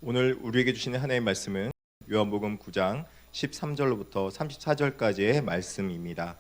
오늘 우리에게 주시는 하나님의 말씀은 요한복음 9장 13절로부터 34절까지의 말씀입니다.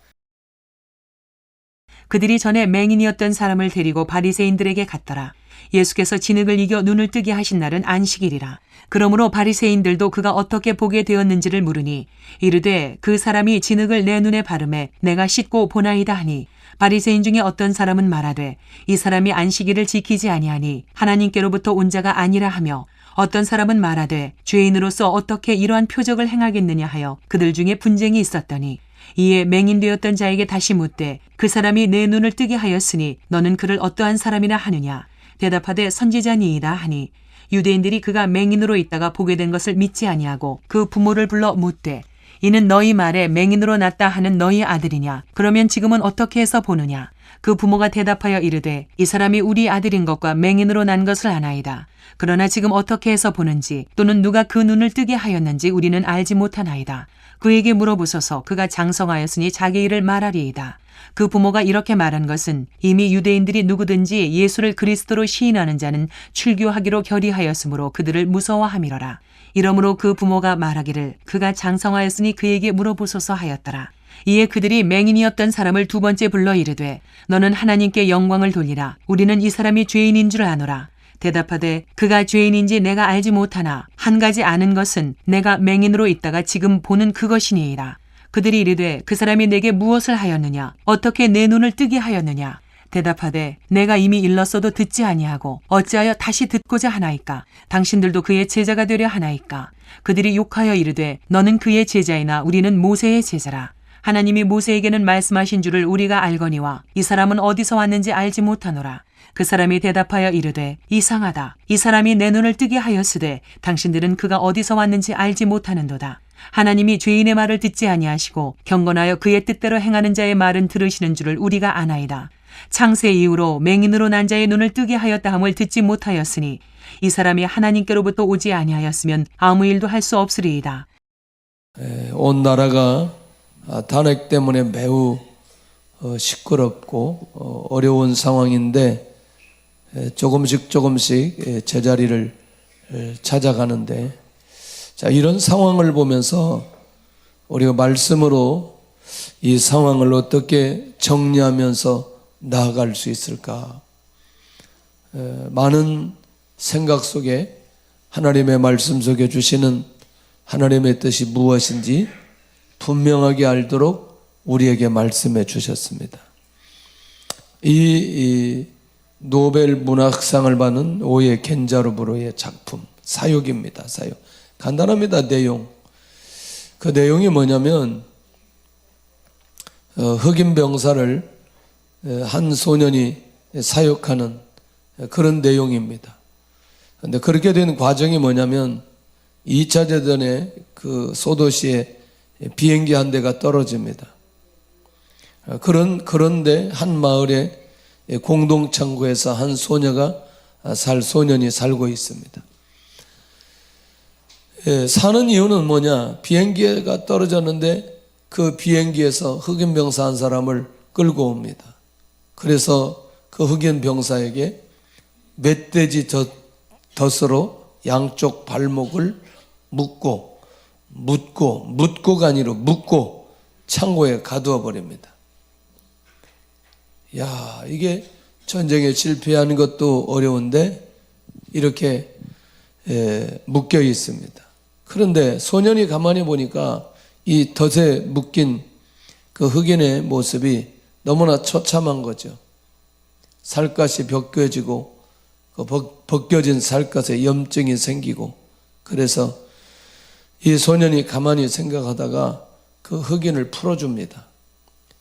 그들이 전에 맹인이었던 사람을 데리고 바리새인들에게 갔더라. 예수께서 진흙을 이겨 눈을 뜨게 하신 날은 안식일이라. 그러므로 바리새인들도 그가 어떻게 보게 되었는지를 물으니 이르되 그 사람이 진흙을 내 눈에 바르매 내가 씻고 보나이다 하니, 바리새인 중에 어떤 사람은 말하되 이 사람이 안식일을 지키지 아니하니 하나님께로부터 온 자가 아니라 하며, 어떤 사람은 말하되 죄인으로서 어떻게 이러한 표적을 행하겠느냐 하여 그들 중에 분쟁이 있었더니, 이에 맹인되었던 자에게 다시 묻되 그 사람이 내 눈을 뜨게 하였으니 너는 그를 어떠한 사람이라 하느냐. 대답하되 선지자니이다 하니, 유대인들이 그가 맹인으로 있다가 보게 된 것을 믿지 아니하고 그 부모를 불러 묻되 이는 너희 말에 맹인으로 났다 하는 너희 아들이냐? 그러면 지금은 어떻게 해서 보느냐? 그 부모가 대답하여 이르되 이 사람이 우리 아들인 것과 맹인으로 난 것을 아나이다. 그러나 지금 어떻게 해서 보는지 또는 누가 그 눈을 뜨게 하였는지 우리는 알지 못하나이다. 그에게 물어보소서. 그가 장성하였으니 자기 일을 말하리이다. 그 부모가 이렇게 말한 것은 이미 유대인들이 누구든지 예수를 그리스도로 시인하는 자는 출교하기로 결의하였으므로 그들을 무서워함이로라. 이러므로 그 부모가 말하기를 그가 장성하였으니 그에게 물어보소서 하였더라. 이에 그들이 맹인이었던 사람을 두 번째 불러 이르되 너는 하나님께 영광을 돌리라. 우리는 이 사람이 죄인인 줄 아노라. 대답하되 그가 죄인인지 내가 알지 못하나 한 가지 아는 것은 내가 맹인으로 있다가 지금 보는 그것이니이다. 그들이 이르되 그 사람이 내게 무엇을 하였느냐? 어떻게 내 눈을 뜨게 하였느냐? 대답하되 내가 이미 일렀어도 듣지 아니하고 어찌하여 다시 듣고자 하나이까? 당신들도 그의 제자가 되려 하나이까? 그들이 욕하여 이르되 너는 그의 제자이나 우리는 모세의 제자라. 하나님이 모세에게는 말씀하신 줄을 우리가 알거니와 이 사람은 어디서 왔는지 알지 못하노라. 그 사람이 대답하여 이르되 이상하다. 이 사람이 내 눈을 뜨게 하였으되 당신들은 그가 어디서 왔는지 알지 못하는도다. 하나님이 죄인의 말을 듣지 아니하시고 경건하여 그의 뜻대로 행하는 자의 말은 들으시는 줄을 우리가 아나이다. 창세 이후로 맹인으로 난 자의 눈을 뜨게 하였다 함을 듣지 못하였으니 이 사람이 하나님께로부터 오지 아니하였으면 아무 일도 할 수 없으리이다. 온 나라가 탄핵 때문에 매우 시끄럽고 어려운 상황인데 조금씩 제자리를 찾아가는데, 자, 이런 상황을 보면서 우리가 말씀으로 이 상황을 어떻게 정리하면서 나아갈 수 있을까? 많은 생각 속에 하나님의 말씀 속에 주시는 하나님의 뜻이 무엇인지 분명하게 알도록 우리에게 말씀해 주셨습니다. 이 노벨 문학상을 받은 오예 겐자로브로의 작품 사육입니다. 사육. 간단합니다. 내용. 그 내용이 뭐냐면 흑인 병사를 한 소년이 사육하는 그런 내용입니다. 그런데 그렇게 된 과정이 뭐냐면 2차 대전에 그 소도시에 비행기 한 대가 떨어집니다. 그런데 한 마을에 공동창고에서 한 소년이 살고 있습니다. 사는 이유는 뭐냐? 비행기가 떨어졌는데 그 비행기에서 흑인 병사 한 사람을 끌고 옵니다. 그래서 그 흑인 병사에게 멧돼지 덫으로 양쪽 발목을 묶고가 아니라 묶고 창고에 가두어 버립니다. 야, 이게 전쟁에 실패하는 것도 어려운데 이렇게 묶여 있습니다. 그런데 소년이 가만히 보니까 이 덫에 묶인 그 흑인의 모습이 너무나 처참한 거죠. 살갗이 벗겨지고 그 벗겨진 살갗에 염증이 생기고, 그래서 이 소년이 가만히 생각하다가 그 흑인을 풀어줍니다.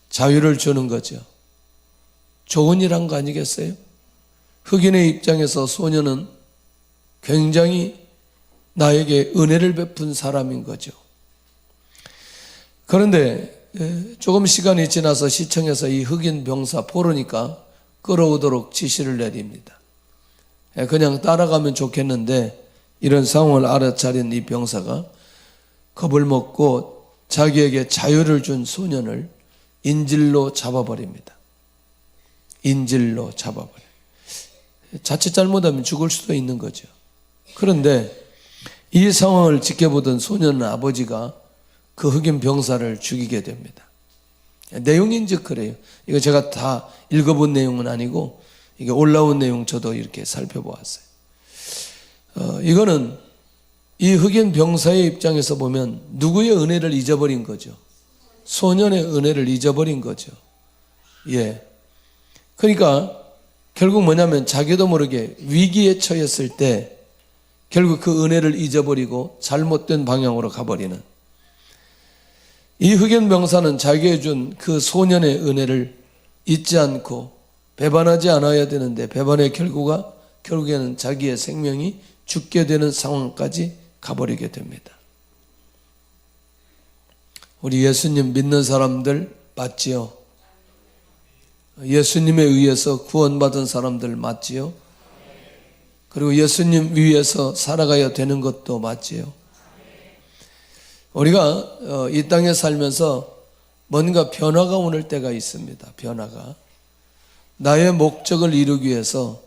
자유를 주는 거죠. 좋은 일 한 거 아니겠어요? 흑인의 입장에서 소년은 굉장히 나에게 은혜를 베푼 사람인 거죠. 그런데 조금 시간이 지나서 시청에서 이 흑인 병사 포르니까 끌어오도록 지시를 내립니다. 그냥 따라가면 좋겠는데 이런 상황을 알아차린 이 병사가 겁을 먹고 자기에게 자유를 준 소년을 인질로 잡아버립니다. 자칫 잘못하면 죽을 수도 있는 거죠. 그런데 이 상황을 지켜보던 소년 아버지가 그 흑인 병사를 죽이게 됩니다. 내용인즉 그래요. 이거 제가 다 읽어본 내용은 아니고 이게 올라온 내용 저도 이렇게 살펴보았어요. 이거는 이 흑인 병사의 입장에서 보면 누구의 은혜를 잊어버린 거죠? 소년의 은혜를 잊어버린 거죠. 예. 그러니까 결국 뭐냐면 자기도 모르게 위기에 처했을 때 결국 그 은혜를 잊어버리고 잘못된 방향으로 가버리는, 이 흑인 병사는 자기에게 준 그 소년의 은혜를 잊지 않고 배반하지 않아야 되는데 배반의 결국에는 자기의 생명이 죽게 되는 상황까지 가버리게 됩니다. 우리 예수님 믿는 사람들 맞지요? 예수님에 의해서 구원받은 사람들 맞지요? 그리고 예수님 위에서 살아가야 되는 것도 맞지요? 우리가 이 땅에 살면서 뭔가 변화가 오는 때가 있습니다. 변화가. 나의 목적을 이루기 위해서,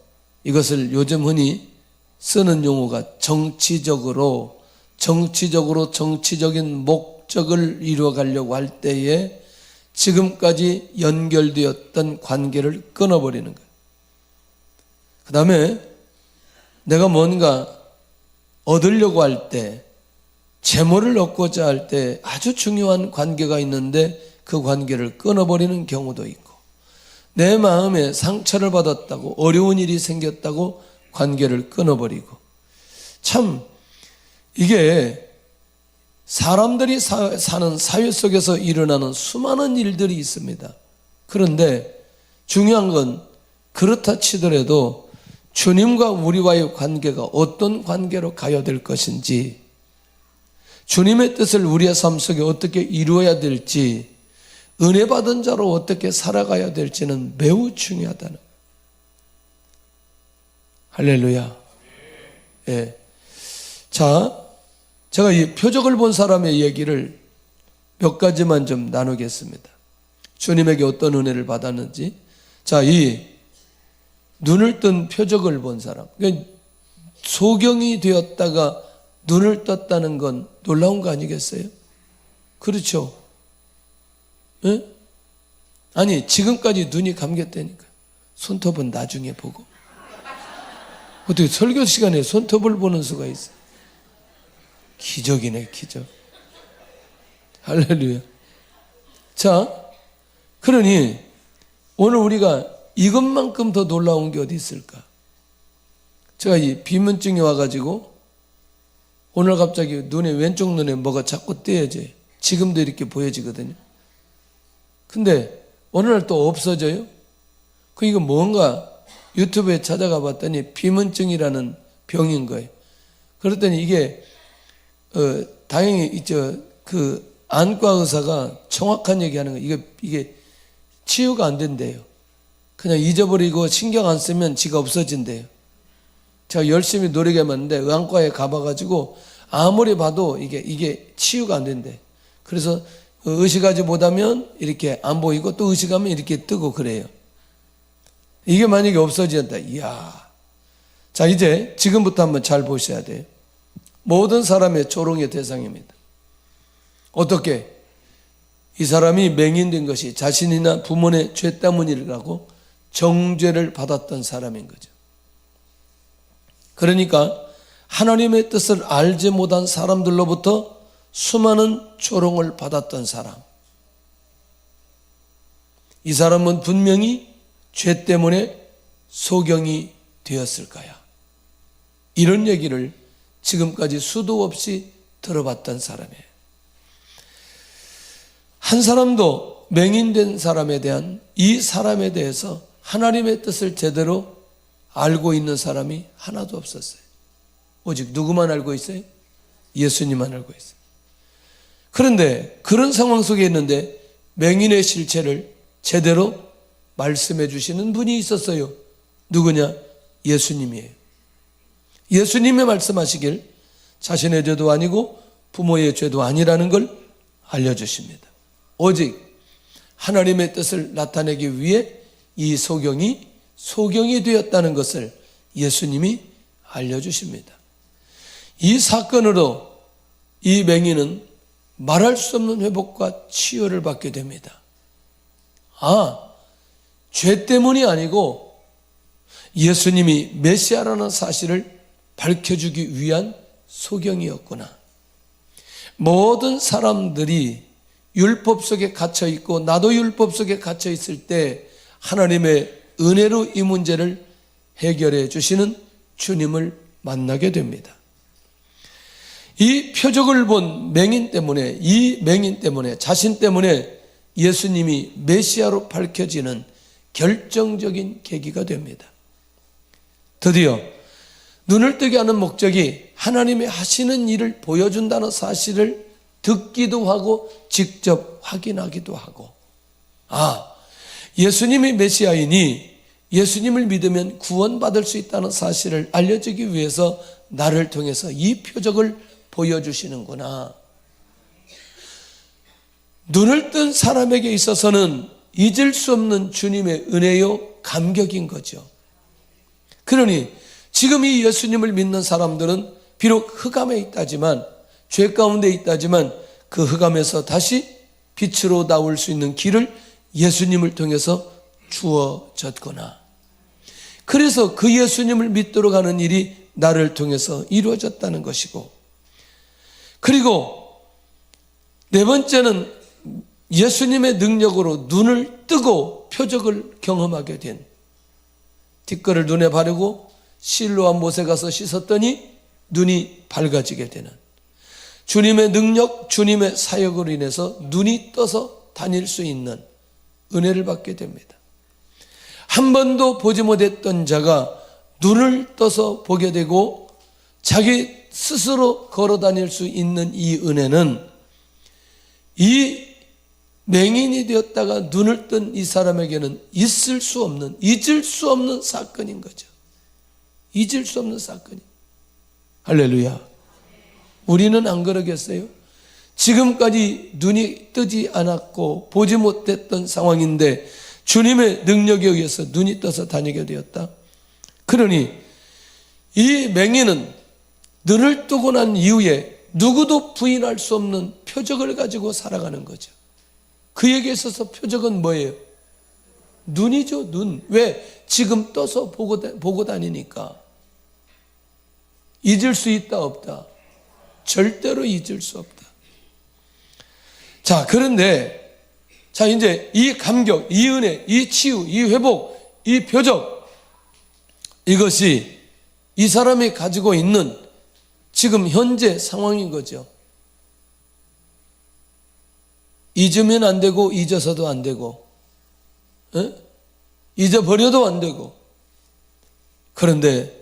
이것을 요즘 흔히 쓰는 용어가 정치적인 목적을 이루어가려고 할 때에 지금까지 연결되었던 관계를 끊어버리는 거예요. 그 다음에 내가 뭔가 얻으려고 할 때, 재물을 얻고자 할 때 아주 중요한 관계가 있는데 그 관계를 끊어버리는 경우도 있고, 내 마음에 상처를 받았다고, 어려운 일이 생겼다고 관계를 끊어버리고, 참 이게 사람들이 사는 사회 속에서 일어나는 수많은 일들이 있습니다. 그런데 중요한 건 그렇다 치더라도 주님과 우리와의 관계가 어떤 관계로 가야 될 것인지, 주님의 뜻을 우리의 삶 속에 어떻게 이루어야 될지, 은혜 받은 자로 어떻게 살아가야 될지는 매우 중요하다는 거예요. 할렐루야. 예. 자, 제가 이 표적을 본 사람의 얘기를 몇 가지만 좀 나누겠습니다. 주님에게 어떤 은혜를 받았는지. 자, 이 눈을 뜬 표적을 본 사람. 그러니까 소경이 되었다가 눈을 떴다는 건 놀라운 거 아니겠어요? 그렇죠? 예? 아니, 지금까지 눈이 감겼다니까. 손톱은 나중에 보고. 어떻게 설교 시간에 손톱을 보는 수가 있어? 기적이네, 기적. 할렐루야. 자, 그러니 오늘 우리가 이것만큼 더 놀라운 게 어디 있을까? 제가 이 비문증이 와가지고 오늘 갑자기 왼쪽 눈에 뭐가 자꾸 떼어져요. 지금도 이렇게 보여지거든요. 근데 어느 날 또 없어져요. 이거 뭔가 유튜브에 찾아가 봤더니 비문증이라는 병인 거예요. 그랬더니 이게 다행히 그 안과 의사가 정확한 얘기하는 거예요. 이게 치유가 안 된대요. 그냥 잊어버리고 신경 안 쓰면 지가 없어진대요. 제가 열심히 노력해봤는데 안과에 가봐가지고 아무리 봐도 이게 치유가 안 된대. 그래서 의식하지 못하면 이렇게 안 보이고 또 의식하면 이렇게 뜨고 그래요. 이게 만약에 없어진다. 이야. 자, 이제 지금부터 한번 잘 보셔야 돼요. 모든 사람의 조롱의 대상입니다. 어떻게? 이 사람이 맹인된 것이 자신이나 부모의 죄 때문이라고 정죄를 받았던 사람인 거죠. 그러니까 하나님의 뜻을 알지 못한 사람들로부터 수많은 조롱을 받았던 사람. 이 사람은 분명히 죄 때문에 소경이 되었을 거야. 이런 얘기를 지금까지 수도 없이 들어봤던 사람이에요. 한 사람도 맹인된 사람에 대한, 이 사람에 대해서 하나님의 뜻을 제대로 알고 있는 사람이 하나도 없었어요. 오직 누구만 알고 있어요? 예수님만 알고 있어요. 그런데 그런 상황 속에 있는데 맹인의 실체를 제대로 말씀해 주시는 분이 있었어요. 누구냐? 예수님이에요. 예수님이 말씀하시길 자신의 죄도 아니고 부모의 죄도 아니라는 걸 알려주십니다. 오직 하나님의 뜻을 나타내기 위해 이 소경이 되었다는 것을 예수님이 알려주십니다. 이 사건으로 이 맹인은 말할 수 없는 회복과 치유를 받게 됩니다. 죄 때문이 아니고 예수님이 메시아라는 사실을 밝혀주기 위한 소경이었구나. 모든 사람들이 율법 속에 갇혀 있고 나도 율법 속에 갇혀 있을 때 하나님의 은혜로 이 문제를 해결해 주시는 주님을 만나게 됩니다. 이 표적을 본 맹인 때문에, 이 맹인 때문에, 자신 때문에 예수님이 메시아로 밝혀지는 결정적인 계기가 됩니다. 드디어 눈을 뜨게 하는 목적이 하나님이 하시는 일을 보여준다는 사실을 듣기도 하고 직접 확인하기도 하고, 예수님이 메시아이니 예수님을 믿으면 구원받을 수 있다는 사실을 알려주기 위해서 나를 통해서 이 표적을 보여주시는구나. 눈을 뜬 사람에게 있어서는 잊을 수 없는 주님의 은혜요 감격인 거죠. 그러니 지금 이 예수님을 믿는 사람들은 비록 흑암에 있다지만, 죄 가운데 있다지만 그 흑암에서 다시 빛으로 나올 수 있는 길을 예수님을 통해서 주어졌구나. 그래서 그 예수님을 믿도록 하는 일이 나를 통해서 이루어졌다는 것이고, 그리고 네 번째는 예수님의 능력으로 눈을 뜨고 표적을 경험하게 된, 뒷거를 눈에 바르고 실로암 못에 가서 씻었더니 눈이 밝아지게 되는, 주님의 능력, 주님의 사역으로 인해서 눈이 떠서 다닐 수 있는 은혜를 받게 됩니다. 한 번도 보지 못했던 자가 눈을 떠서 보게 되고 자기 스스로 걸어 다닐 수 있는 이 은혜는 이 맹인이 되었다가 눈을 뜬 이 사람에게는 있을 수 없는, 잊을 수 없는 사건인 거죠. 잊을 수 없는 사건이. 할렐루야. 우리는 안 그러겠어요? 지금까지 눈이 뜨지 않았고 보지 못했던 상황인데 주님의 능력에 의해서 눈이 떠서 다니게 되었다. 그러니 이 맹인은 눈을 뜨고 난 이후에 누구도 부인할 수 없는 표적을 가지고 살아가는 거죠. 그에게 있어서 표적은 뭐예요? 눈이죠, 눈. 왜? 지금 떠서 보고 다니니까. 잊을 수 있다, 없다? 절대로 잊을 수 없다. 자, 그런데, 자, 이제 이 감격, 이 은혜, 이 치유, 이 회복, 이 표적, 이것이 이 사람이 가지고 있는 지금 현재 상황인 거죠. 잊으면 안 되고, 잊어서도 안 되고, 잊어버려도 안 되고. 그런데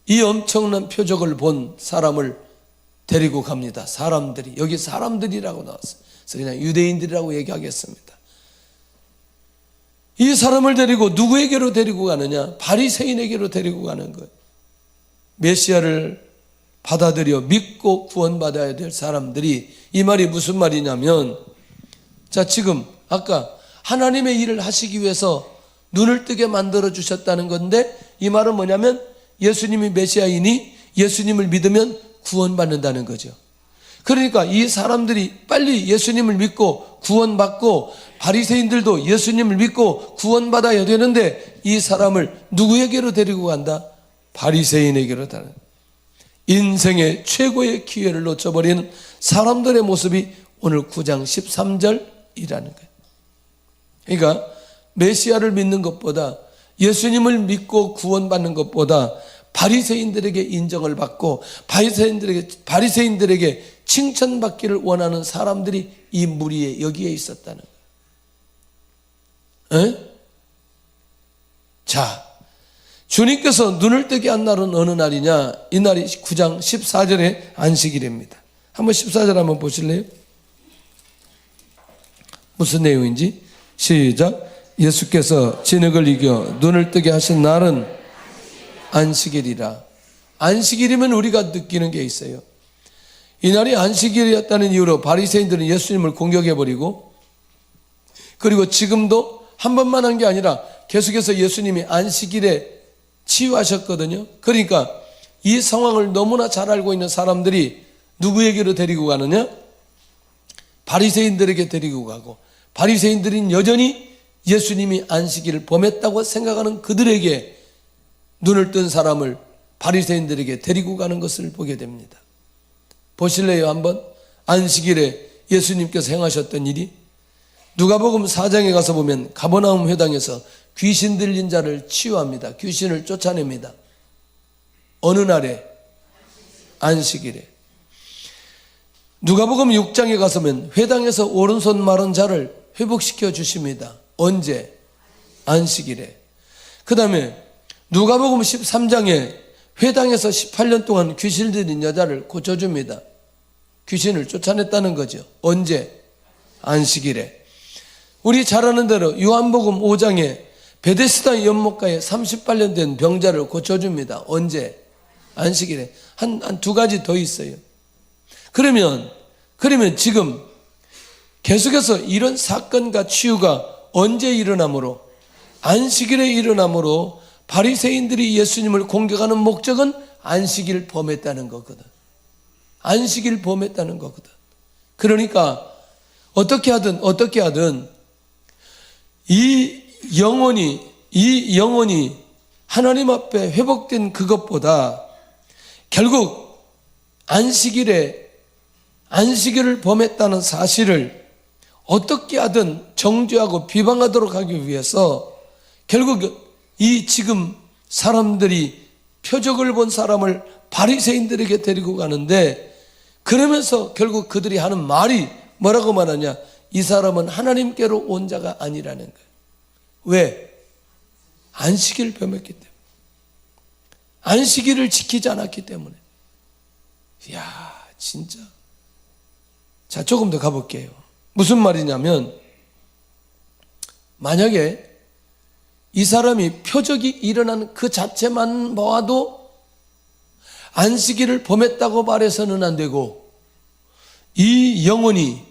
이 엄청난 표적을 본 사람을 데리고 갑니다. 사람들이. 여기 사람들이라고 나왔어요. 그래서 그냥 유대인들이라고 얘기하겠습니다. 이 사람을 데리고 누구에게로 데리고 가느냐? 바리새인에게로 데리고 가는 거예요. 메시아를 받아들여 믿고 구원받아야 될 사람들이. 이 말이 무슨 말이냐면, 자, 지금 아까 하나님의 일을 하시기 위해서 눈을 뜨게 만들어 주셨다는 건데, 이 말은 뭐냐면 예수님이 메시아이니 예수님을 믿으면 구원받는다는 거죠. 그러니까 이 사람들이 빨리 예수님을 믿고 구원받고, 바리새인들도 예수님을 믿고 구원받아야 되는데 이 사람을 누구에게로 데리고 간다? 바리새인에게로 다는, 인생의 최고의 기회를 놓쳐버리는 사람들의 모습이 오늘 9장 13절이라는 거예요. 그러니까 메시아를 믿는 것보다, 예수님을 믿고 구원받는 것보다 바리새인들에게 인정을 받고 바리새인들에게 칭찬받기를 원하는 사람들이 이 무리에 여기에 있었다는 거예요. 자, 주님께서 눈을 뜨게 한 날은 어느 날이냐? 이 날이 9장 14절의 안식일입니다. 한번 14절 한번 보실래요? 무슨 내용인지? 시작. 예수께서 진흙을 이겨 눈을 뜨게 하신 날은 안식일이라. 안식일이면 우리가 느끼는 게 있어요. 이 날이 안식일이었다는 이유로 바리새인들은 예수님을 공격해버리고, 그리고 지금도 한 번만 한 게 아니라 계속해서 예수님이 안식일에 치유하셨거든요. 그러니까 이 상황을 너무나 잘 알고 있는 사람들이 누구에게로 데리고 가느냐? 바리새인들에게 데리고 가고, 바리새인들은 여전히 예수님이 안식일을 범했다고 생각하는 그들에게 눈을 뜬 사람을 바리새인들에게 데리고 가는 것을 보게 됩니다. 보실래요? 한번 안식일에 예수님께서 행하셨던 일이, 누가복음 4장에 가서 보면 가버나움 회당에서 귀신 들린 자를 치유합니다. 귀신을 쫓아냅니다. 어느 날에? 안식일에. 누가복음 6장에 가서 보면 회당에서 오른손 마른 자를 회복시켜 주십니다. 언제? 안식일에. 그 다음에 누가복음 13장에 회당에서 18년 동안 귀신 들린 여자를 고쳐줍니다. 귀신을 쫓아냈다는 거죠. 언제? 안식일에. 우리 잘 아는 대로 요한복음 5장에 베데스다 연못가에 38년 된 병자를 고쳐줍니다. 언제? 안식일에. 한 두 가지 더 있어요. 그러면 지금 계속해서 이런 사건과 치유가 언제 일어나므로? 안식일에 일어나므로 바리새인들이 예수님을 공격하는 목적은 안식일 범했다는 거거든. 안식일 범했다는 거거든. 그러니까 어떻게 하든 이 영혼이 하나님 앞에 회복된 그것보다 결국 안식일을 범했다는 사실을 어떻게 하든 정죄하고 비방하도록 하기 위해서 결국 이 지금 사람들이 표적을 본 사람을 바리새인들에게 데리고 가는데, 그러면서 결국 그들이 하는 말이 뭐라고 말하냐? 이 사람은 하나님께로 온 자가 아니라는 거예요. 왜? 안식일을 범했기 때문에. 안식일을 지키지 않았기 때문에. 이야, 진짜. 자, 조금 더 가볼게요. 무슨 말이냐면, 만약에 이 사람이 표적이 일어난 그 자체만 보아도 안식일을 범했다고 말해서는 안 되고, 이 영혼이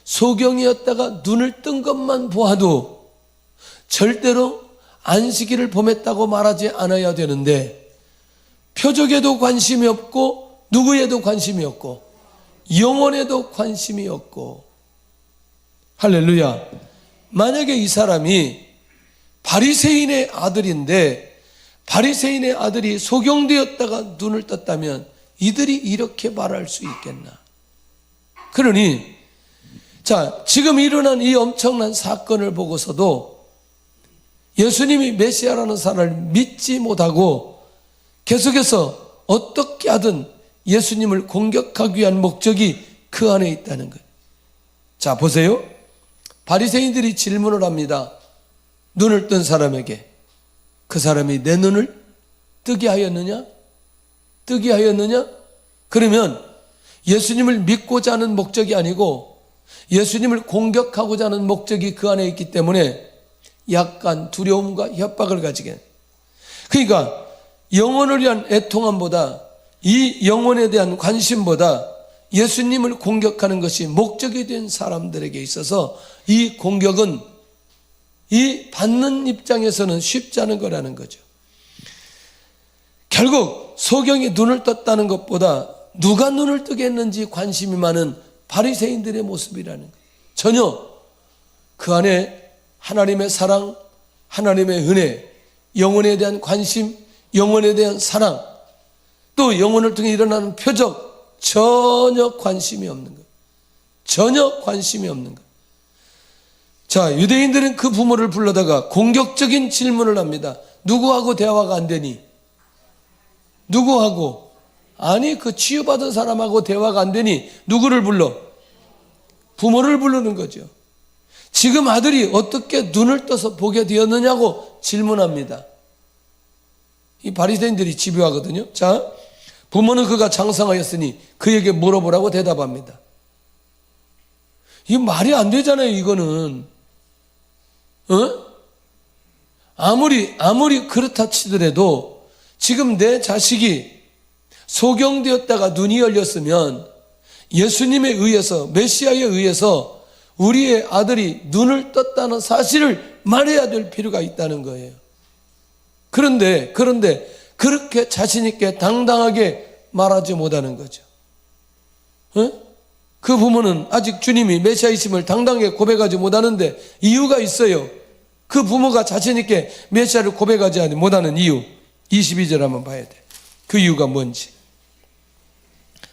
소경이었다가 눈을 뜬 것만 보아도 절대로 안식일을 범했다고 말하지 않아야 되는데, 표적에도 관심이 없고 누구에도 관심이 없고 영혼에도 관심이 없고. 할렐루야. 만약에 이 사람이 바리새인의 아들인데 바리새인의 아들이 소경되었다가 눈을 떴다면 이들이 이렇게 말할 수 있겠나? 그러니 자, 지금 일어난 이 엄청난 사건을 보고서도 예수님이 메시아라는 사람을 믿지 못하고 계속해서 어떻게 하든 예수님을 공격하기 위한 목적이 그 안에 있다는 거예요. 자, 보세요. 바리새인들이 질문을 합니다. 눈을 뜬 사람에게. 그 사람이 내 눈을 뜨게 하였느냐? 뜨게 하였느냐? 그러면 예수님을 믿고자 하는 목적이 아니고 예수님을 공격하고자 하는 목적이 그 안에 있기 때문에 약간 두려움과 협박을 가지게 해요. 그러니까 영혼을 위한 애통함보다, 이 영혼에 대한 관심보다 예수님을 공격하는 것이 목적이 된 사람들에게 있어서 이 공격은 이 받는 입장에서는 쉽지 않은 거라는 거죠. 결국 소경이 눈을 떴다는 것보다 누가 눈을 뜨게 했는지 관심이 많은 바리새인들의 모습이라는 거예요. 전혀 그 안에 하나님의 사랑, 하나님의 은혜, 영혼에 대한 관심, 영혼에 대한 사랑, 또 영혼을 통해 일어나는 표적, 전혀 관심이 없는 거예요. 전혀 관심이 없는 거예요. 자, 유대인들은 그 부모를 불러다가 공격적인 질문을 합니다. 누구하고 대화가 안 되니? 누구하고? 아니, 그 치유받은 사람하고 대화가 안 되니 누구를 불러? 부모를 부르는 거죠. 지금 아들이 어떻게 눈을 떠서 보게 되었느냐고 질문합니다. 이 바리새인들이 집요하거든요. 자, 부모는 그가 장성하였으니 그에게 물어보라고 대답합니다. 이 말이 안 되잖아요, 이거는. 아무리 그렇다 치더라도 지금 내 자식이 소경되었다가 눈이 열렸으면 예수님에 의해서, 메시아에 의해서 우리의 아들이 눈을 떴다는 사실을 말해야 될 필요가 있다는 거예요. 그런데 그렇게 자신 있게 당당하게 말하지 못하는 거죠. 그 부모는 아직 주님이 메시아이심을 당당하게 고백하지 못하는데 이유가 있어요. 그 부모가 자신 있게 메시아를 고백하지 못하는 이유 22절 한번 봐야 돼. 그 이유가 뭔지.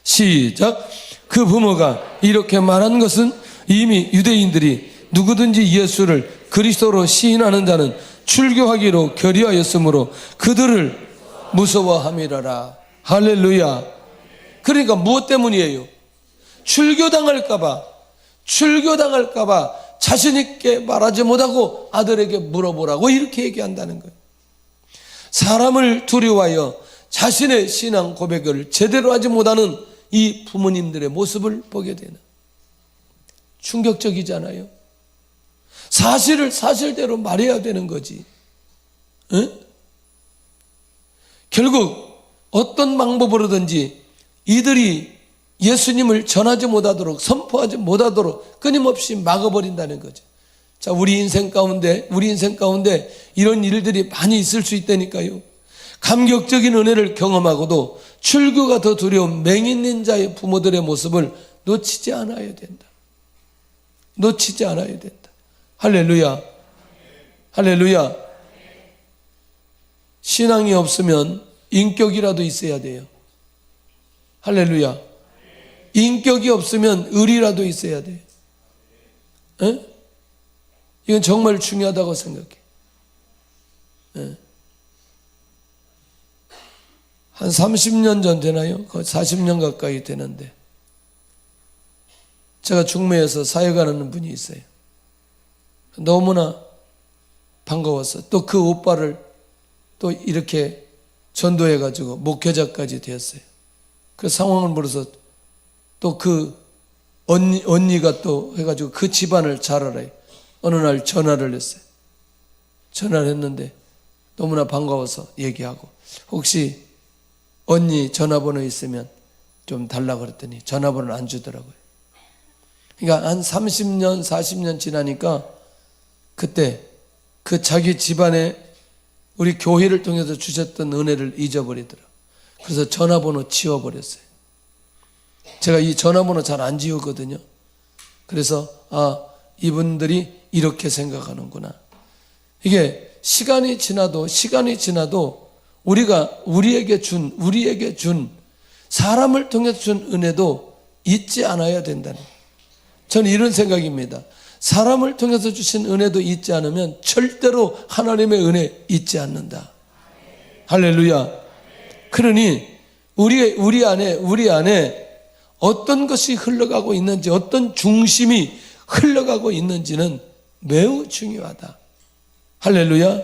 시작. 그 부모가 이렇게 말한 것은 이미 유대인들이 누구든지 예수를 그리스도로 시인하는 자는 출교하기로 결의하였으므로 그들을 무서워함이라라. 할렐루야. 그러니까 무엇 때문이에요? 출교당할까봐 자신 있게 말하지 못하고 아들에게 물어보라고 이렇게 얘기한다는 거예요. 사람을 두려워하여 자신의 신앙 고백을 제대로 하지 못하는 이 부모님들의 모습을 보게 되는, 충격적이잖아요. 사실을 사실대로 말해야 되는 거지. 결국 어떤 방법으로든지 이들이 예수님을 전하지 못하도록, 선포하지 못하도록 끊임없이 막아버린다는 거죠. 자, 우리 인생 가운데 이런 일들이 많이 있을 수 있다니까요. 감격적인 은혜를 경험하고도 출교가 더 두려운 맹인인 자의 부모들의 모습을 놓치지 않아야 된다. 놓치지 않아야 된다. 할렐루야. 할렐루야. 신앙이 없으면 인격이라도 있어야 돼요. 할렐루야. 인격이 없으면 의리라도 있어야 돼요. 이건 정말 중요하다고 생각해. 한 30년 전 되나요? 거의 40년 가까이 되는데 제가 중매에서 사역하는 분이 있어요. 너무나 반가웠어. 또 그 오빠를 또 이렇게 전도해가지고 목회자까지 되었어요. 그 상황을 모르서 또 그 언니가 또 해가지고 그 집안을 잘 알아요. 어느 날 전화를 했어요. 전화를 했는데 너무나 반가워서 얘기하고, 혹시 언니 전화번호 있으면 좀 달라고 그랬더니 전화번호를 안 주더라고요. 그러니까 한 30년, 40년 지나니까 그때 그 자기 집안에 우리 교회를 통해서 주셨던 은혜를 잊어버리더라고요. 그래서 전화번호 지워버렸어요. 제가 이 전화번호 잘 안 지우거든요. 그래서 이분들이 이렇게 생각하는구나. 이게 시간이 지나도 우리에게 준 사람을 통해서 준 은혜도 잊지 않아야 된다는, 저는 이런 생각입니다. 사람을 통해서 주신 은혜도 잊지 않으면 절대로 하나님의 은혜 잊지 않는다. 할렐루야. 그러니 우리 안에 어떤 것이 흘러가고 있는지, 어떤 중심이 흘러가고 있는지는 매우 중요하다. 할렐루야.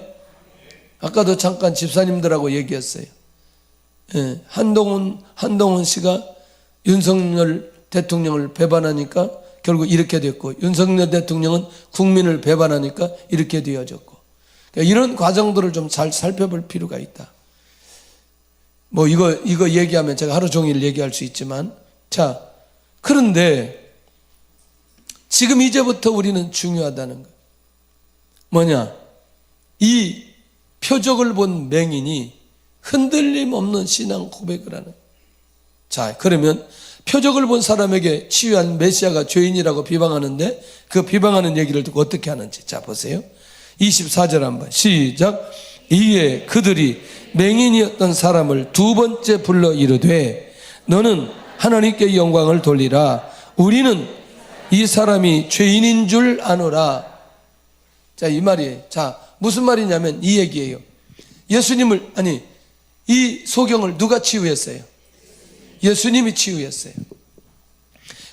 아까도 잠깐 집사님들하고 얘기했어요. 한동훈 씨가 윤석열 대통령을 배반하니까 결국 이렇게 됐고, 윤석열 대통령은 국민을 배반하니까 이렇게 되어졌고, 그러니까 이런 과정들을 좀 잘 살펴볼 필요가 있다. 뭐 이거 얘기하면 제가 하루 종일 얘기할 수 있지만, 자, 그런데 지금 이제부터 우리는 중요하다는 거. 뭐냐? 이 표적을 본 맹인이 흔들림 없는 신앙 고백을 하는. 자, 그러면 표적을 본 사람에게 치유한 메시아가 죄인이라고 비방하는데 그 비방하는 얘기를 듣고 어떻게 하는지. 자, 보세요. 24절 한번 시작. 이에 그들이 맹인이었던 사람을 두 번째 불러 이르되 너는 하나님께 영광을 돌리라. 우리는 이 사람이 죄인인 줄 아노라. 자, 이 말이에요. 자, 무슨 말이냐면 이 얘기예요. 이 소경을 누가 치유했어요? 예수님이 치유했어요.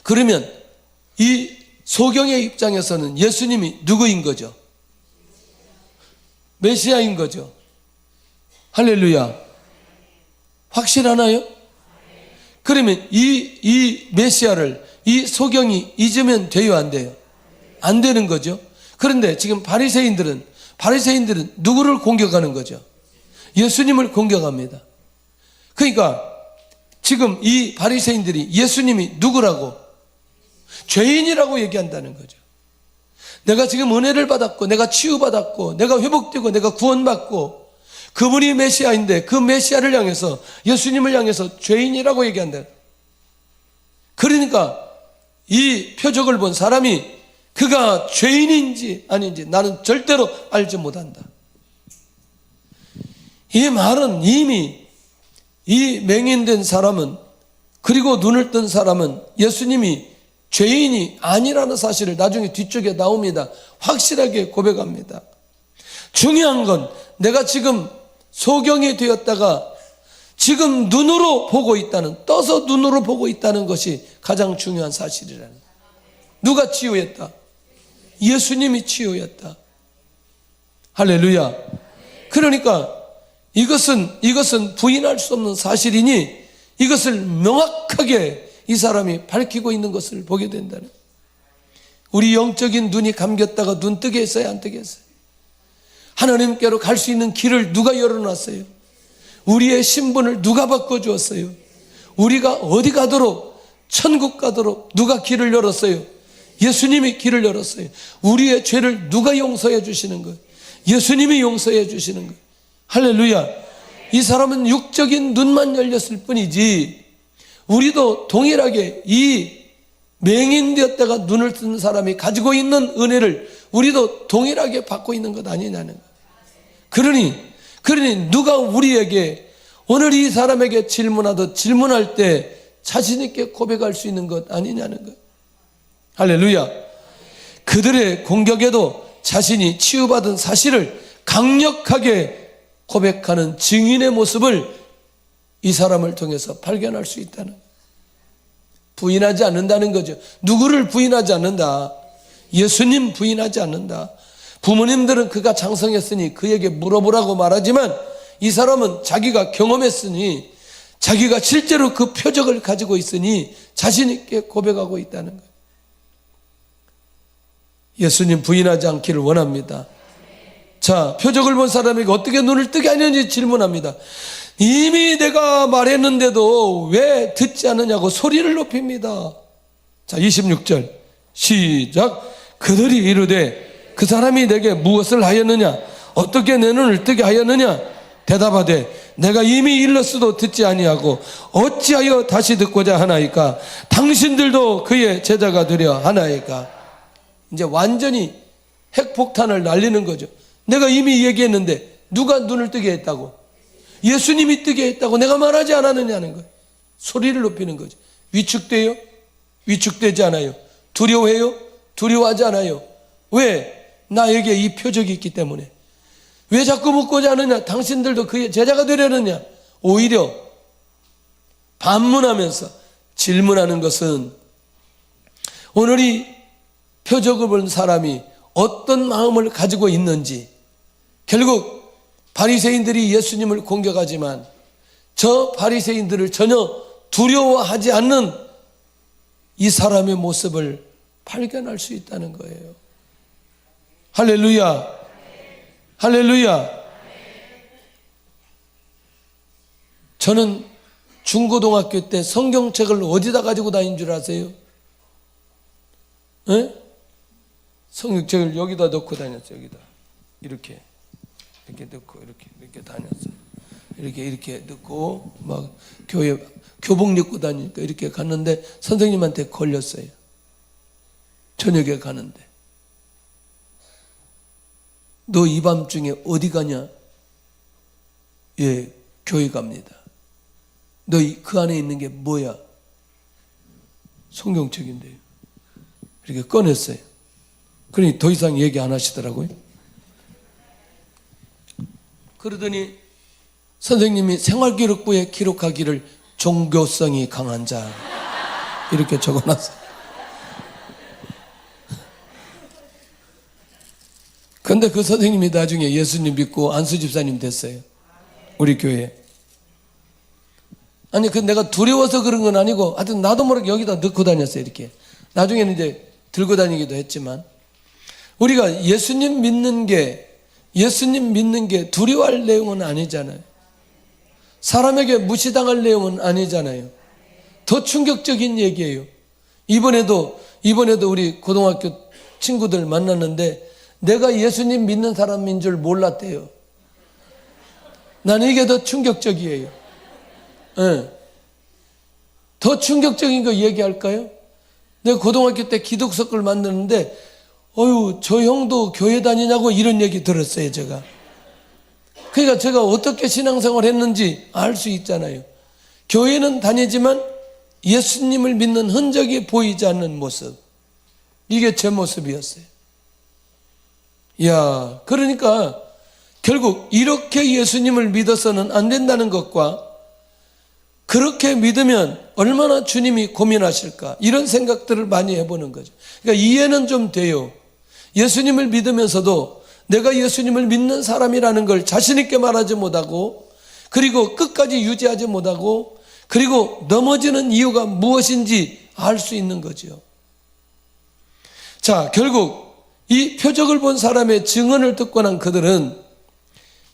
그러면 이 소경의 입장에서는 예수님이 누구인 거죠? 메시아인 거죠. 할렐루야. 확실하나요? 그러면 이 메시아를 이 소경이 잊으면 돼요, 안 돼요? 안 되는 거죠. 그런데 지금 바리새인들은 누구를 공격하는 거죠? 예수님을 공격합니다. 그러니까 지금 이 바리새인들이 예수님이 누구라고? 죄인이라고 얘기한다는 거죠. 내가 지금 은혜를 받았고, 내가 치유받았고, 내가 회복되고, 내가 구원받고, 그분이 메시아인데 그 메시아를 향해서, 예수님을 향해서 죄인이라고 얘기한다. 그러니까 이 표적을 본 사람이 그가 죄인인지 아닌지 나는 절대로 알지 못한다. 이 말은 이미 이 맹인된 사람은, 그리고 눈을 뜬 사람은 예수님이 죄인이 아니라는 사실을 나중에 뒤쪽에 나옵니다. 확실하게 고백합니다. 중요한 건 내가 지금 소경이 되었다가 지금 눈으로 보고 있다는, 떠서 눈으로 보고 있다는 것이 가장 중요한 사실이라는. 누가 치유했다? 예수님이 치유했다. 할렐루야. 그러니까 이것은 부인할 수 없는 사실이니 이것을 명확하게 이 사람이 밝히고 있는 것을 보게 된다는. 우리 영적인 눈이 감겼다가 눈 뜨게 했어요, 안 뜨게 했어요? 하나님께로 갈 수 있는 길을 누가 열어놨어요? 우리의 신분을 누가 바꿔주었어요? 우리가 어디 가도록, 천국 가도록 누가 길을 열었어요? 예수님이 길을 열었어요. 우리의 죄를 누가 용서해 주시는 거예요? 예수님이 용서해 주시는 거예요. 할렐루야. 이 사람은 육적인 눈만 열렸을 뿐이지 우리도 동일하게 이 맹인되었다가 눈을 뜬 사람이 가지고 있는 은혜를 우리도 동일하게 받고 있는 것 아니냐는 거예요. 그러니 누가 우리에게 오늘 이 사람에게 질문하듯 질문할 때 자신 있게 고백할 수 있는 것 아니냐는 거예요. 할렐루야. 그들의 공격에도 자신이 치유받은 사실을 강력하게 고백하는 증인의 모습을 이 사람을 통해서 발견할 수 있다는 거예요. 부인하지 않는다는 거죠. 누구를 부인하지 않는다? 예수님 부인하지 않는다. 부모님들은 그가 장성했으니 그에게 물어보라고 말하지만 이 사람은 자기가 경험했으니, 자기가 실제로 그 표적을 가지고 있으니 자신 있게 고백하고 있다는 거예요. 예수님 부인하지 않기를 원합니다. 자, 표적을 본 사람에게 어떻게 눈을 뜨게 하는지 질문합니다. 이미 내가 말했는데도 왜 듣지 않느냐고 소리를 높입니다. 자, 26절 시작. 그들이 이르되 그 사람이 내게 무엇을 하였느냐? 어떻게 내 눈을 뜨게 하였느냐? 대답하되 내가 이미 일렀어도 듣지 아니하고 어찌하여 다시 듣고자 하나이까? 당신들도 그의 제자가 되려 하나이까? 이제 완전히 핵폭탄을 날리는 거죠. 내가 이미 얘기했는데 누가 눈을 뜨게 했다고? 예수님이 뜨게 했다고 내가 말하지 않았느냐는 거예요. 소리를 높이는 거죠. 위축돼요? 위축되지 않아요. 두려워해요? 두려워하지 않아요. 왜? 나에게 이 표적이 있기 때문에. 왜 자꾸 묻고자 하느냐? 당신들도 그의 제자가 되려느냐? 오히려 반문하면서 질문하는 것은 오늘 이 표적을 본 사람이 어떤 마음을 가지고 있는지, 결국 바리새인들이 예수님을 공격하지만 저 바리새인들을 전혀 두려워하지 않는 이 사람의 모습을 발견할 수 있다는 거예요. 할렐루야. 할렐루야. 저는 중고등학교 때 성경책을 어디다 가지고 다닌 줄 아세요? 에? 성경책을 여기다 넣고 다녔어요. 여기다. 이렇게 넣고 이렇게 다녔어요. 이렇게 넣고 막 교회 교복 입고 다니니까 이렇게 갔는데 선생님한테 걸렸어요. 저녁에 가는데 너 이 밤중에 어디 가냐? 예, 교회 갑니다. 너 그 안에 있는 게 뭐야? 성경책인데요. 이렇게 꺼냈어요. 그러니 더 이상 얘기 안 하시더라고요. 그러더니 선생님이 생활기록부에 기록하기를 종교성이 강한 자 이렇게 적어놨어요. 근데 그 선생님이 나중에 예수님 믿고 안수 집사님 됐어요. 우리 교회에. 아니, 그 내가 두려워서 그런 건 아니고 하여튼 나도 모르게 여기다 넣고 다녔어요. 이렇게. 나중에는 이제 들고 다니기도 했지만 우리가 예수님 믿는 게 두려워할 내용은 아니잖아요. 사람에게 무시당할 내용은 아니잖아요. 더 충격적인 얘기예요. 이번에도 우리 고등학교 친구들 만났는데 내가 예수님 믿는 사람인 줄 몰랐대요. 나는 이게 더 충격적이에요. 예. 더 충격적인 거 얘기할까요? 내가 고등학교 때 기독석을 만드는데 저 형도 교회 다니냐고 이런 얘기 들었어요, 제가. 그러니까 제가 어떻게 신앙생활 했는지 알 수 있잖아요. 교회는 다니지만 예수님을 믿는 흔적이 보이지 않는 모습. 이게 제 모습이었어요. 이야, 그러니까 결국 이렇게 예수님을 믿어서는 안 된다는 것과 그렇게 믿으면 얼마나 주님이 고민하실까 이런 생각들을 많이 해보는 거죠. 그러니까 이해는 좀 돼요. 예수님을 믿으면서도 내가 예수님을 믿는 사람이라는 걸 자신 있게 말하지 못하고, 그리고 끝까지 유지하지 못하고, 그리고 넘어지는 이유가 무엇인지 알 수 있는 거죠. 자, 결국 이 표적을 본 사람의 증언을 듣고 난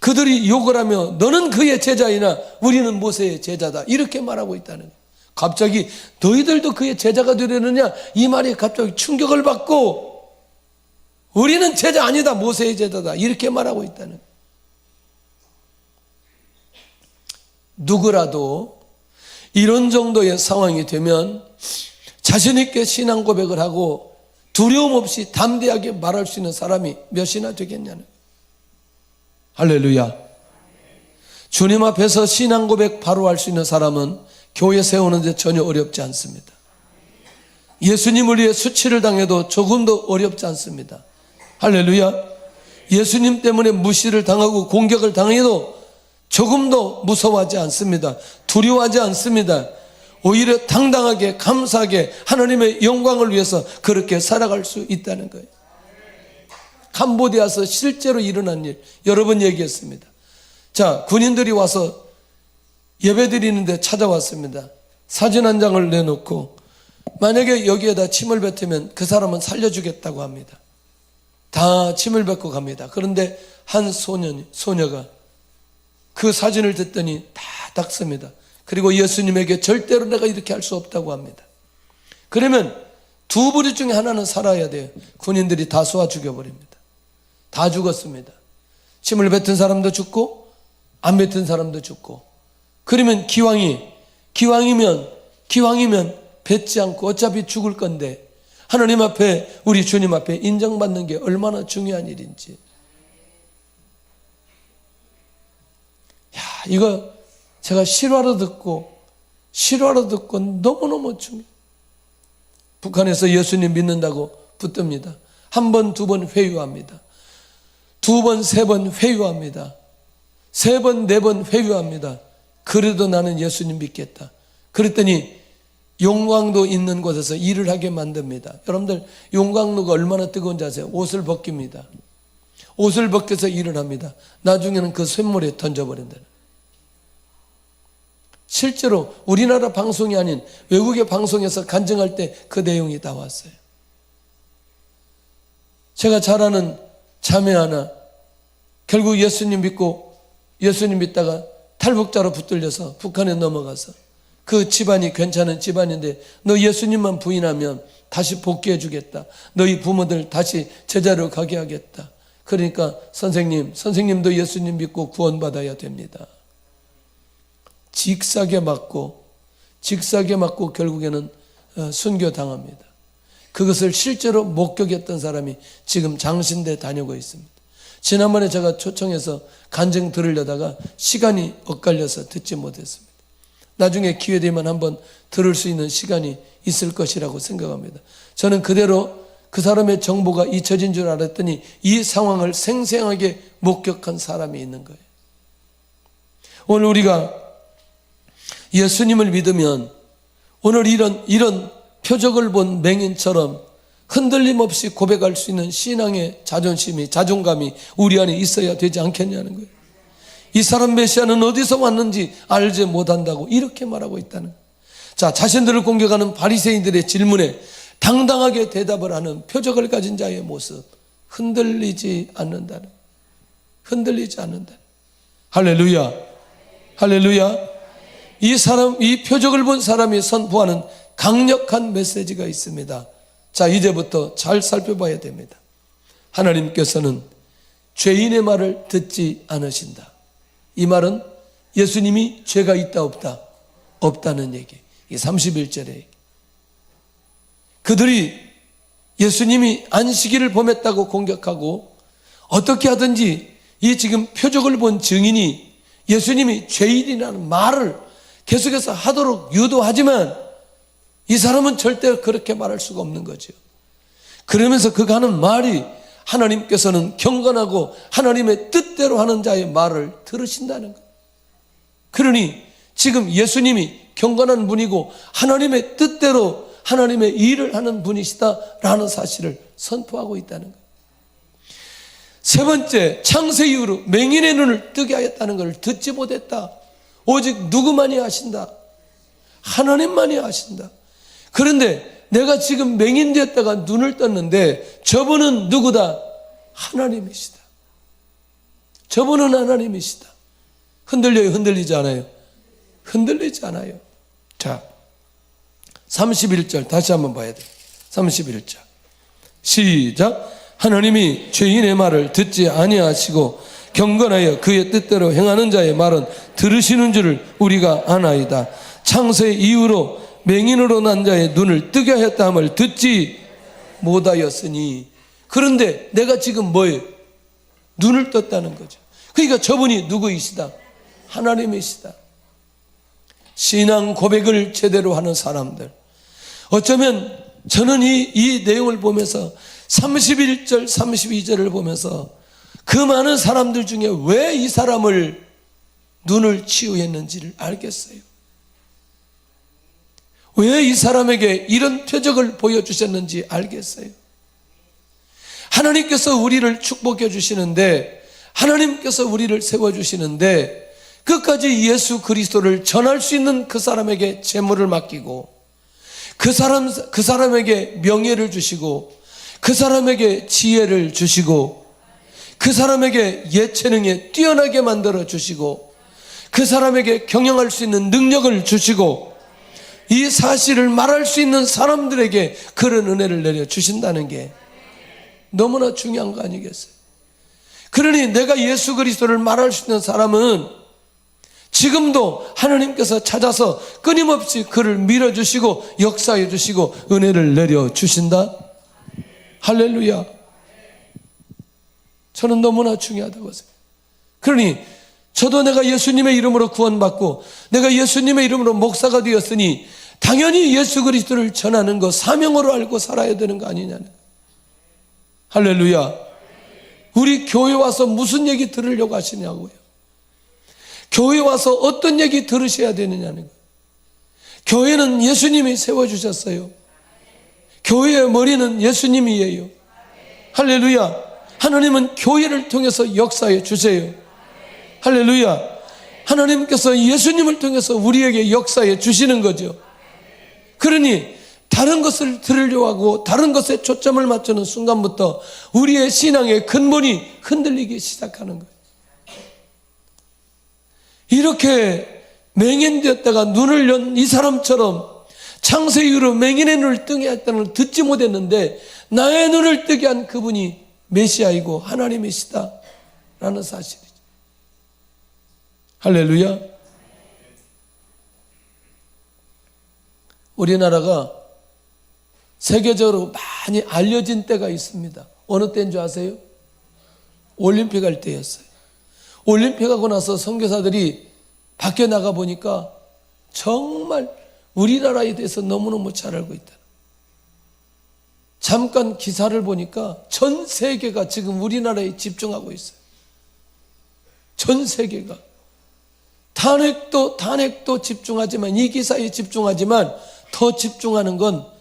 그들이 욕을 하며 너는 그의 제자이나 우리는 모세의 제자다 이렇게 말하고 있다는 거예요. 갑자기 너희들도 그의 제자가 되려느냐 이 말이 갑자기 충격을 받고 우리는 제자 아니다, 모세의 제자다 이렇게 말하고 있다는 거예요. 누구라도 이런 정도의 상황이 되면 자신 있게 신앙 고백을 하고 두려움 없이 담대하게 말할 수 있는 사람이 몇이나 되겠냐는 거예요. 할렐루야. 주님 앞에서 신앙 고백 바로 할 수 있는 사람은 교회 세우는데 전혀 어렵지 않습니다. 예수님을 위해 수치를 당해도 조금도 어렵지 않습니다. 할렐루야. 예수님 때문에 무시를 당하고 공격을 당해도 조금도 무서워하지 않습니다. 두려워하지 않습니다. 오히려 당당하게 감사하게 하나님의 영광을 위해서 그렇게 살아갈 수 있다는 거예요. 캄보디아에서 실제로 일어난 일 여러 번 얘기했습니다. 자, 군인들이 와서 예배드리는데 찾아왔습니다. 사진 한 장을 내놓고 만약에 여기에다 침을 뱉으면 그 사람은 살려주겠다고 합니다. 다 침을 뱉고 갑니다. 그런데 한 소녀가 그 사진을 듣더니 다 닦습니다. 그리고 예수님에게 절대로 내가 이렇게 할 수 없다고 합니다. 그러면 두 부류 중에 하나는 살아야 돼요. 군인들이 다 쏘아 죽여버립니다. 다 죽었습니다. 침을 뱉은 사람도 죽고 안 뱉은 사람도 죽고. 그러면 기왕이면 뱉지 않고 어차피 죽을 건데 하나님 앞에 우리 주님 앞에 인정받는 게 얼마나 중요한 일인지. 이거 제가 실화로 듣고 너무너무 중요해요. 북한에서 예수님 믿는다고 붙듭니다. 한 번, 두 번 회유합니다. 두 번, 세 번 회유합니다. 세 번, 네 번 회유합니다. 그래도 나는 예수님 믿겠다. 그랬더니 용광로 있는 곳에서 일을 하게 만듭니다. 여러분들 용광로가 얼마나 뜨거운지 아세요? 옷을 벗깁니다. 옷을 벗겨서 일을 합니다. 나중에는 그 쇳물에 던져버린다는. 실제로 우리나라 방송이 아닌 외국의 방송에서 간증할 때 그 내용이 나왔어요. 제가 잘 아는 자매 하나 결국 예수님 믿다가 탈북자로 붙들려서 북한에 넘어가서 그 집안이 괜찮은 집안인데 너 예수님만 부인하면 다시 복귀해 주겠다. 너희 부모들 다시 제자로 가게 하겠다. 그러니까 선생님도 예수님 믿고 구원받아야 됩니다. 직사게 맞고 결국에는 순교당합니다. 그것을 실제로 목격했던 사람이 지금 장신대 다니고 있습니다. 지난번에 제가 초청해서 간증 들으려다가 시간이 엇갈려서 듣지 못했습니다. 나중에 기회 되면 한번 들을 수 있는 시간이 있을 것이라고 생각합니다. 저는 그대로 그 사람의 정보가 잊혀진 줄 알았더니 이 상황을 생생하게 목격한 사람이 있는 거예요. 오늘 우리가 예수님을 믿으면 오늘 이런 표적을 본 맹인처럼 흔들림 없이 고백할 수 있는 신앙의 자존감이 우리 안에 있어야 되지 않겠냐는 거예요. 이 사람 메시아는 어디서 왔는지 알지 못한다고 이렇게 말하고 있다는 거예요. 자, 자신들을 공격하는 바리새인들의 질문에 당당하게 대답을 하는 표적을 가진 자의 모습, 흔들리지 않는다는. 할렐루야. 이 표적을 본 사람이 선포하는 강력한 메시지가 있습니다. 자, 이제부터 잘 살펴봐야 됩니다. 하나님께서는 죄인의 말을 듣지 않으신다. 이 말은 예수님이 죄가 있다 없다? 없다는 얘기. 이 31절에 얘기. 그들이 예수님이 안식일을 범했다고 공격하고 어떻게 하든지 이 지금 표적을 본 증인이 예수님이 죄인이라는 말을 계속해서 하도록 유도하지만 이 사람은 절대 그렇게 말할 수가 없는 거죠. 그러면서 그가 하는 말이 하나님께서는 경건하고 하나님의 뜻대로 하는 자의 말을 들으신다는 것. 그러니 지금 예수님이 경건한 분이고 하나님의 뜻대로 하나님의 일을 하는 분이시다라는 사실을 선포하고 있다는 것. 세 번째, 창세 이후로 맹인의 눈을 뜨게 하였다는 것을 듣지 못했다. 오직 누구만이 아신다? 하나님만이 아신다. 그런데 내가 지금 맹인 되었다가 눈을 떴는데 저분은 누구다? 하나님이시다. 저분은 하나님이시다. 흔들려요? 흔들리지 않아요? 흔들리지 않아요. 자, 31절 다시 한번 봐야 돼요. 31절 시작. 하나님이 죄인의 말을 듣지 아니하시고 경건하여 그의 뜻대로 행하는 자의 말은 들으시는 줄을 우리가 아나이다. 창세 이후로 맹인으로 난 자의 눈을 뜨게 하였다 함을 듣지 못하였으니. 그런데 내가 지금 뭐예요? 눈을 떴다는 거죠. 그러니까 저분이 누구이시다? 하나님이시다. 신앙 고백을 제대로 하는 사람들, 어쩌면 저는 이 내용을 보면서 31절 32절을 보면서 그 많은 사람들 중에 왜 이 사람을 눈을 치유했는지를 알겠어요. 왜 이 사람에게 이런 표적을 보여주셨는지 알겠어요. 하나님께서 우리를 축복해 주시는데, 하나님께서 우리를 세워주시는데 끝까지 예수 그리스도를 전할 수 있는 그 사람에게 재물을 맡기고 그 사람에게 명예를 주시고 그 사람에게 지혜를 주시고 그 사람에게 예체능에 뛰어나게 만들어 주시고 그 사람에게 경영할 수 있는 능력을 주시고 이 사실을 말할 수 있는 사람들에게 그런 은혜를 내려 주신다는 게 너무나 중요한 거 아니겠어요? 그러니 내가 예수 그리스도를 말할 수 있는 사람은 지금도 하나님께서 찾아서 끊임없이 그를 밀어주시고 역사해 주시고 은혜를 내려주신다. 할렐루야. 저는 너무나 중요하다고 생각해요. 그러니 저도 내가 예수님의 이름으로 구원받고 내가 예수님의 이름으로 목사가 되었으니 당연히 예수 그리스도를 전하는 거 사명으로 알고 살아야 되는 거 아니냐는 거예요. 할렐루야. 우리 교회 와서 무슨 얘기 들으려고 하시냐고요. 교회 와서 어떤 얘기 들으셔야 되느냐는 거예요. 교회는 예수님이 세워주셨어요. 교회의 머리는 예수님이에요. 할렐루야. 하나님은 교회를 통해서 역사해 주세요. 할렐루야. 하나님께서 예수님을 통해서 우리에게 역사해 주시는 거죠. 그러니 다른 것을 들으려고 하고 다른 것에 초점을 맞추는 순간부터 우리의 신앙의 근본이 흔들리기 시작하는 거예요. 이렇게 맹인되었다가 눈을 연 이 사람처럼 창세 이후로 맹인의 눈을 뜨게 했다는 걸 듣지 못했는데 나의 눈을 뜨게 한 그분이 메시아이고 하나님이시다 라는 사실이죠. 할렐루야. 우리나라가 세계적으로 많이 알려진 때가 있습니다. 어느 때인 줄 아세요? 올림픽 할 때였어요. 올림픽 하고 나서 선교사들이 밖에 나가 보니까 정말 우리나라에 대해서 너무너무 잘 알고 있다. 잠깐 기사를 보니까 전 세계가 지금 우리나라에 집중하고 있어요. 전 세계가. 탄핵도 집중하지만, 이 기사에 집중하지만 더 집중하는 건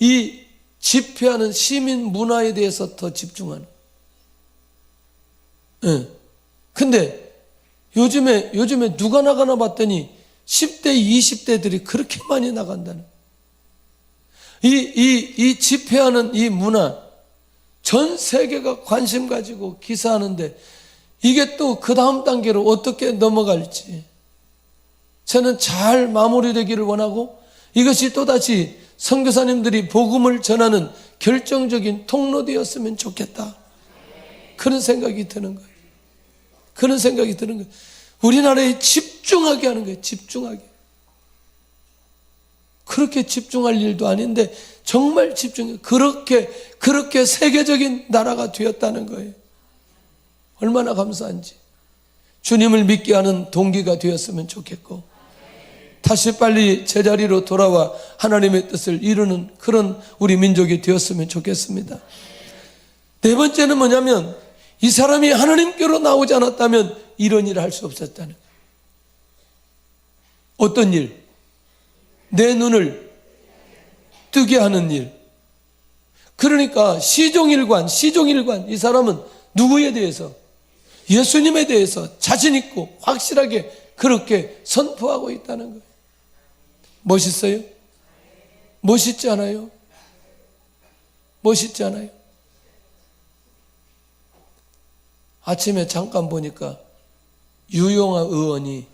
이 집회하는 시민 문화에 대해서 더 집중하는. 예. 근데 요즘에 누가 나가나 봤더니 10대, 20대들이 그렇게 많이 나간다는. 이 집회하는 이 문화, 전 세계가 관심 가지고 기사하는데 이게 또 그 다음 단계로 어떻게 넘어갈지 저는 잘 마무리되기를 원하고 이것이 또다시 선교사님들이 복음을 전하는 결정적인 통로되었으면 좋겠다. 그런 생각이 드는 거예요. 그런 생각이 드는 거예요. 우리나라에 집중하게 하는 거예요. 집중하게. 그렇게 집중할 일도 아닌데 정말 집중해. 그렇게 세계적인 나라가 되었다는 거예요. 얼마나 감사한지. 주님을 믿게 하는 동기가 되었으면 좋겠고, 다시 빨리 제자리로 돌아와 하나님의 뜻을 이루는 그런 우리 민족이 되었으면 좋겠습니다. 네 번째는 뭐냐면, 이 사람이 하나님께로 나오지 않았다면 이런 일을 할 수 없었다는 거예요. 어떤 일? 내 눈을 뜨게 하는 일. 그러니까 시종일관, 이 사람은 누구에 대해서? 예수님에 대해서 자신 있고 확실하게 그렇게 선포하고 있다는 거예요. 멋있어요? 멋있지 않아요? 멋있지 않아요? 아침에 잠깐 보니까 유용하 의원이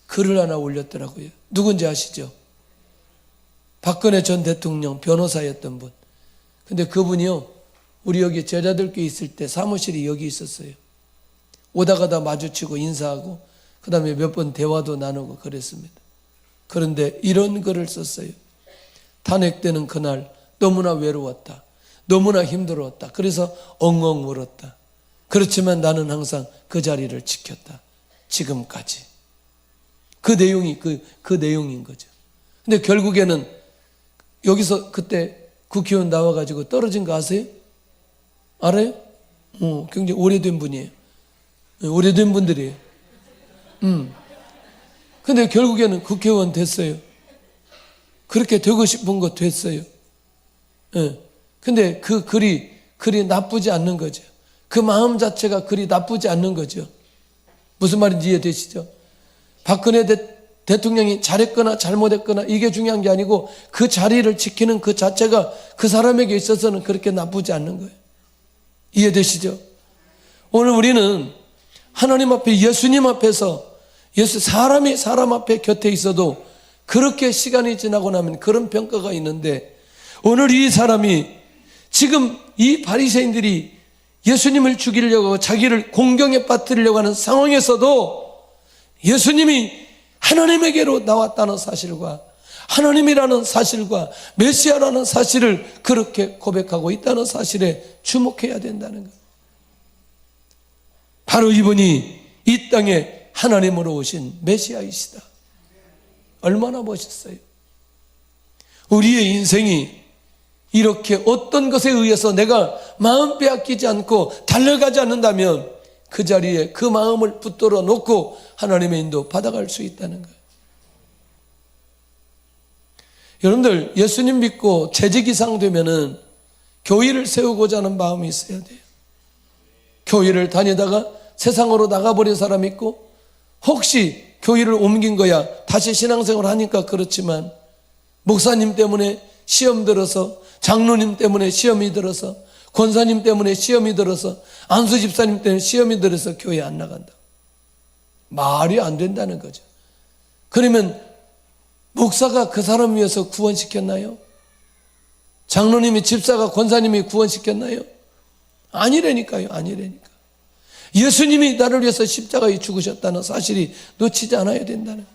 글을 하나 올렸더라고요. 누군지 아시죠? 박근혜 전 대통령 변호사였던 분. 근데 그분이요, 우리 여기 제자들께 있을 때 사무실이 여기 있었어요. 오다 가다 마주치고 인사하고 그 다음에 몇 번 대화도 나누고 그랬습니다. 그런데 이런 글을 썼어요. 탄핵되는 그날 너무나 외로웠다. 너무나 힘들었다. 그래서 엉엉 울었다. 그렇지만 나는 항상 그 자리를 지켰다. 지금까지. 그 내용이 그 내용인 거죠. 근데 결국에는 여기서 그때 국회의원 나와가지고 떨어진 거 아세요? 알아요? 굉장히 오래된 분이에요. 오래된 분들이에요. 근데 결국에는 국회의원 됐어요. 그렇게 되고 싶은 거 됐어요. 근데 그 글이 나쁘지 않는 거죠. 그 마음 자체가 글이 나쁘지 않는 거죠. 무슨 말인지 이해되시죠? 박근혜 대통령이 잘했거나 잘못했거나 이게 중요한 게 아니고 그 자리를 지키는 그 자체가 그 사람에게 있어서는 그렇게 나쁘지 않는 거예요. 이해되시죠? 오늘 우리는 하나님 앞에, 예수님 앞에서, 사람이 사람 앞에 곁에 있어도 그렇게 시간이 지나고 나면 그런 평가가 있는데, 오늘 이 사람이 지금 이 바리새인들이 예수님을 죽이려고 자기를 공경에 빠뜨리려고 하는 상황에서도 예수님이 하나님에게로 나왔다는 사실과 하나님이라는 사실과 메시아라는 사실을 그렇게 고백하고 있다는 사실에 주목해야 된다는 거예요. 바로 이분이 이 땅에 하나님으로 오신 메시아이시다. 얼마나 멋있어요. 우리의 인생이 이렇게 어떤 것에 의해서 내가 마음 빼앗기지 않고 달려가지 않는다면 그 자리에 그 마음을 붙들어 놓고 하나님의 인도 받아갈 수 있다는 거예요. 여러분들, 예수님 믿고 재직이상 되면은 교회를 세우고자 하는 마음이 있어야 돼요. 교회를 다니다가 세상으로 나가버린 사람이 있고, 혹시 교회를 옮긴 거야 다시 신앙생활 하니까 그렇지만, 목사님 때문에 시험 들어서, 장로님 때문에 시험이 들어서, 권사님 때문에 시험이 들어서, 안수 집사님 때문에 시험이 들어서 교회 안 나간다. 말이 안 된다는 거죠. 그러면 목사가 그 사람 위해서 구원시켰나요? 장로님이, 집사가, 권사님이 구원시켰나요? 아니라니까요. 아니라니까. 예수님이 나를 위해서 십자가에 죽으셨다는 사실이 놓치지 않아야 된다는.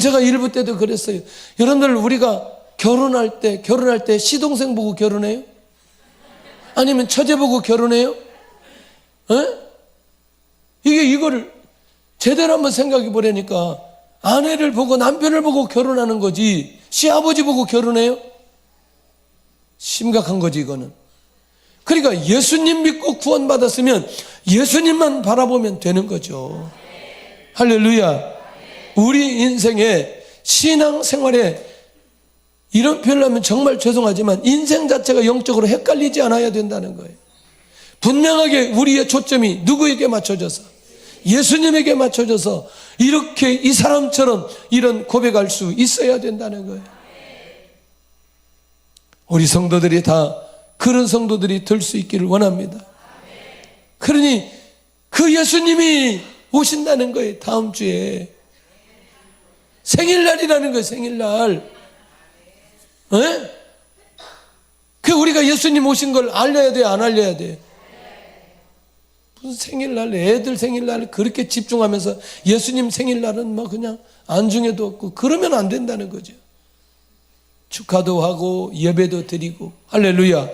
제가 일부 때도 그랬어요. 여러분들, 우리가 결혼할 때 시동생 보고 결혼해요? 아니면 처제 보고 결혼해요? 이거를 제대로 한번 생각해 보려니까 아내를 보고 남편을 보고 결혼하는 거지 시아버지 보고 결혼해요? 심각한 거지 이거는. 그러니까 예수님 믿고 구원받았으면 예수님만 바라보면 되는 거죠. 할렐루야. 우리 인생의 신앙생활에 이런 표현을 하면 정말 죄송하지만 인생 자체가 영적으로 헷갈리지 않아야 된다는 거예요. 분명하게 우리의 초점이 누구에게 맞춰져서, 예수님에게 맞춰져서 이렇게 이 사람처럼 이런 고백할 수 있어야 된다는 거예요. 우리 성도들이 다 그런 성도들이 될 수 있기를 원합니다. 그러니 그 예수님이 오신다는 거예요. 다음 주에 생일날이라는 거예요. 생일날. 그 우리가 예수님 오신 걸 알려야 돼, 안 알려야 돼? 생일날, 애들 생일날 그렇게 집중하면서 예수님 생일날은 뭐 그냥 안중에도 없고 그러면 안 된다는 거죠. 축하도 하고 예배도 드리고 할렐루야.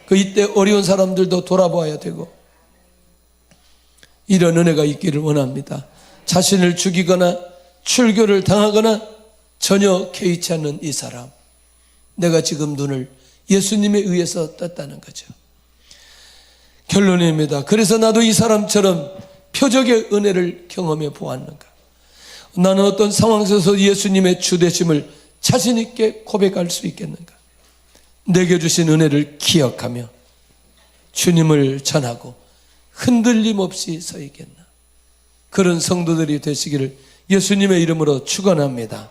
그 이때 어려운 사람들도 돌아봐야 되고 이런 은혜가 있기를 원합니다. 자신을 죽이거나 출교를 당하거나 전혀 개의치 않는 이 사람, 내가 지금 눈을 예수님에 의해서 떴다는 거죠. 결론입니다. 그래서 나도 이 사람처럼 표적의 은혜를 경험해 보았는가? 나는 어떤 상황 속에서 예수님의 주되심을 자신 있게 고백할 수 있겠는가? 내게 주신 은혜를 기억하며 주님을 전하고 흔들림 없이 서 있겠나? 그런 성도들이 되시기를 예수님의 이름으로 축원합니다.